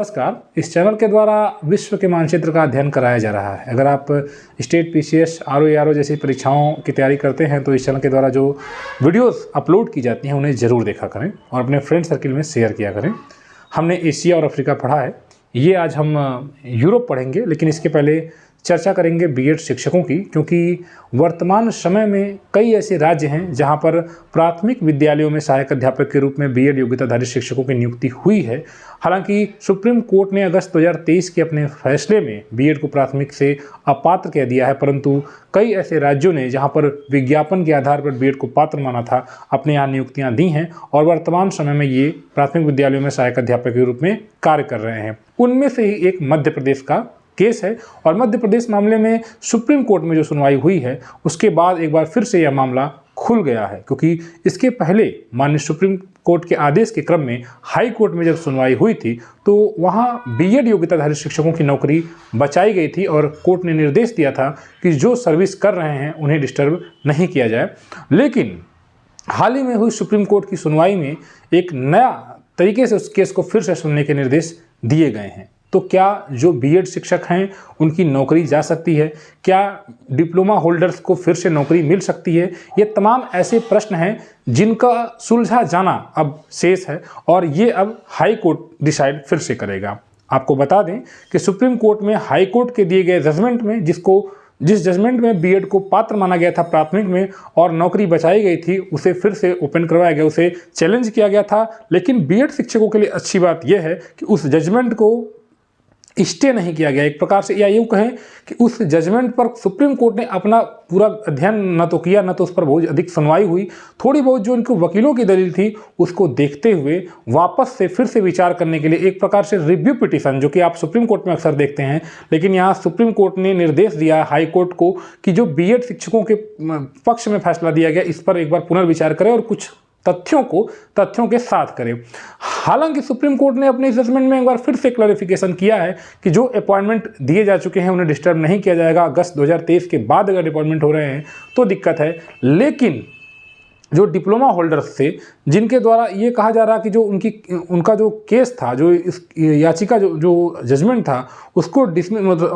नमस्कार। इस चैनल के द्वारा विश्व के मानचित्र का अध्ययन कराया जा रहा है। अगर आप स्टेट पीसीएस आरओ जैसी परीक्षाओं की तैयारी करते हैं तो इस चैनल के द्वारा जो वीडियोस अपलोड की जाती हैं उन्हें ज़रूर देखा करें और अपने फ्रेंड सर्किल में शेयर किया करें। हमने एशिया और अफ्रीका पढ़ा है, ये आज हम यूरोप पढ़ेंगे, लेकिन इसके पहले चर्चा करेंगे बीएड शिक्षकों की, क्योंकि वर्तमान समय में कई ऐसे राज्य हैं जहां पर प्राथमिक विद्यालयों में सहायक अध्यापक के रूप में बीएड योग्यताधारी शिक्षकों की नियुक्ति हुई है। हालांकि सुप्रीम कोर्ट ने अगस्त 2023 के अपने फैसले में बीएड को प्राथमिक से अपात्र कह दिया है, परंतु कई ऐसे राज्यों ने जहां पर विज्ञापन के आधार पर बीएड को पात्र माना था, अपने यहाँ नियुक्तियां दी हैं और वर्तमान समय में ये प्राथमिक विद्यालयों में सहायक अध्यापक के रूप में कार्य कर रहे हैं। उनमें से ही एक मध्य प्रदेश का केस है और मध्य प्रदेश मामले में सुप्रीम कोर्ट में जो सुनवाई हुई है उसके बाद एक बार फिर से यह मामला खुल गया है, क्योंकि इसके पहले माननीय सुप्रीम कोर्ट के आदेश के क्रम में हाई कोर्ट में जब सुनवाई हुई थी तो वहां बीएड योग्यताधारी शिक्षकों की नौकरी बचाई गई थी और कोर्ट ने निर्देश दिया था कि जो सर्विस कर रहे हैं उन्हें डिस्टर्ब नहीं किया जाए। लेकिन हाल ही में हुई सुप्रीम कोर्ट की सुनवाई में एक नया तरीके से उस केस को फिर से सुनने के निर्देश दिए गए हैं। तो क्या जो बीएड शिक्षक हैं उनकी नौकरी जा सकती है? क्या डिप्लोमा होल्डर्स को फिर से नौकरी मिल सकती है? ये तमाम ऐसे प्रश्न हैं जिनका सुलझा जाना अब शेष है और ये अब हाई कोर्ट डिसाइड फिर से करेगा। आपको बता दें कि सुप्रीम कोर्ट में हाई कोर्ट के दिए गए जजमेंट में जिस जजमेंट में बीएड को पात्र माना गया था प्राथमिक में और नौकरी बचाई गई थी, उसे फिर से ओपन करवाया गया, उसे चैलेंज किया गया था। लेकिन बीएड शिक्षकों के लिए अच्छी बात यह है कि उस जजमेंट को स्टे नहीं किया गया एक प्रकार से, या यूँ कहें कि उस जजमेंट पर सुप्रीम कोर्ट ने अपना पूरा अध्ययन न तो किया, न तो उस पर बहुत अधिक सुनवाई हुई। थोड़ी बहुत जो इनके वकीलों की दलील थी उसको देखते हुए वापस से फिर से विचार करने के लिए एक प्रकार से रिव्यू पिटीशन, जो कि आप सुप्रीम कोर्ट में अक्सर देखते हैं, लेकिन यहाँ सुप्रीम कोर्ट ने निर्देश दिया हाई कोर्ट को कि जो बीएड शिक्षकों के पक्ष में फैसला दिया गया इस पर एक बार पुनर्विचार करें और कुछ तथ्यों के साथ करें। हालांकि सुप्रीम कोर्ट ने अपने जजमेंट में एक बार फिर से क्लैरिफिकेशन किया है कि जो अपॉइंटमेंट दिए जा चुके हैं उन्हें डिस्टर्ब नहीं किया जाएगा। अगस्त 2023 के बाद अगर अपॉइंटमेंट हो रहे हैं तो दिक्कत है, लेकिन जो डिप्लोमा होल्डर्स थे जिनके द्वारा ये कहा जा रहा कि जो उनका जो केस था, जो इस याचिका जो जजमेंट था उसको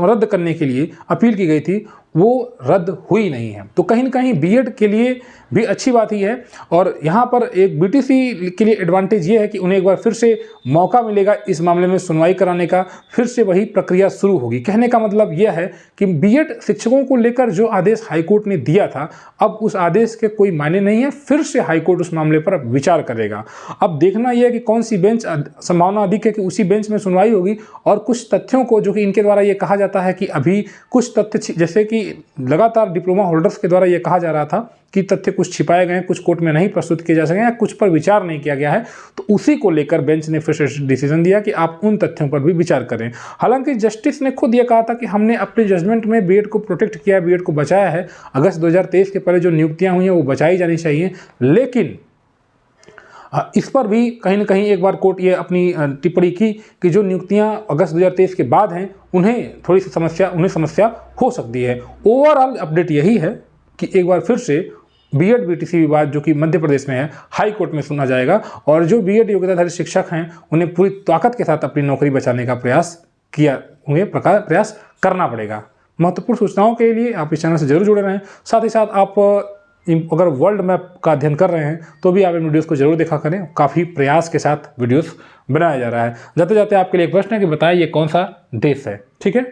रद्द करने के लिए अपील की गई थी, वो रद्द हुई नहीं है। तो कहीं ना कहीं बीएड के लिए भी अच्छी बात ही है और यहाँ पर एक बीटीसी के लिए एडवांटेज ये है कि उन्हें एक बार फिर से मौका मिलेगा इस मामले में सुनवाई कराने का, फिर से वही प्रक्रिया शुरू होगी। कहने का मतलब यह है कि बीएड शिक्षकों को लेकर जो आदेश हाईकोर्ट ने दिया था अब उस आदेश के कोई मायने नहीं है, फिर से हाईकोर्ट उस मामले पर विचार करेगा। अब देखना यह है कि कौन सी बेंच, संभावना अधिक है कि उसी बेंच में सुनवाई होगी और कुछ तथ्यों को, जो कि इनके द्वारा ये कहा जाता है कि अभी कुछ तथ्य, जैसे कि लगातार डिप्लोमा होल्डर्स के द्वारा ये कहा जा रहा था कि तथ्य कुछ छिपाए गए हैं, कुछ कोर्ट में नहीं प्रस्तुत किए जा सके या कुछ पर विचार नहीं किया गया है, तो उसी को लेकर बेंच ने फिर से डिसीजन दिया कि आप उन तथ्यों पर भी विचार करें। हालांकि जस्टिस ने खुद ये कहा था कि हमने अपने जजमेंट में बीएड को प्रोटेक्ट किया, बीएड को बचाया है। अगस्त 2023 के पहले जो नियुक्तियां हुई हैं वो बचाई जानी चाहिए, लेकिन इस पर भी कहीं ना कहीं एक बार कोर्ट ये अपनी टिप्पणी की कि जो नियुक्तियां अगस्त 2023 के बाद हैं उन्हें थोड़ी सी समस्या हो सकती है। ओवरऑल अपडेट यही है कि एक बार फिर से बीएड बीटीसी विवाद जो कि मध्य प्रदेश में है हाई कोर्ट में सुना जाएगा और जो बीएड योग्यताधारी शिक्षक हैं उन्हें पूरी ताकत के साथ अपनी नौकरी बचाने का प्रयास करना पड़ेगा। महत्वपूर्ण सूचनाओं के लिए आप इस चैनल से जरूर जुड़े रहें। साथ ही साथ आप अगर वर्ल्ड मैप का अध्ययन कर रहे हैं तो भी आप इन वीडियोस को जरूर देखा करें। काफ़ी प्रयास के साथ वीडियोस बनाया जा रहा है। जाते जाते आपके लिए एक प्रश्न है कि बताइए ये कौन सा देश है, ठीक है।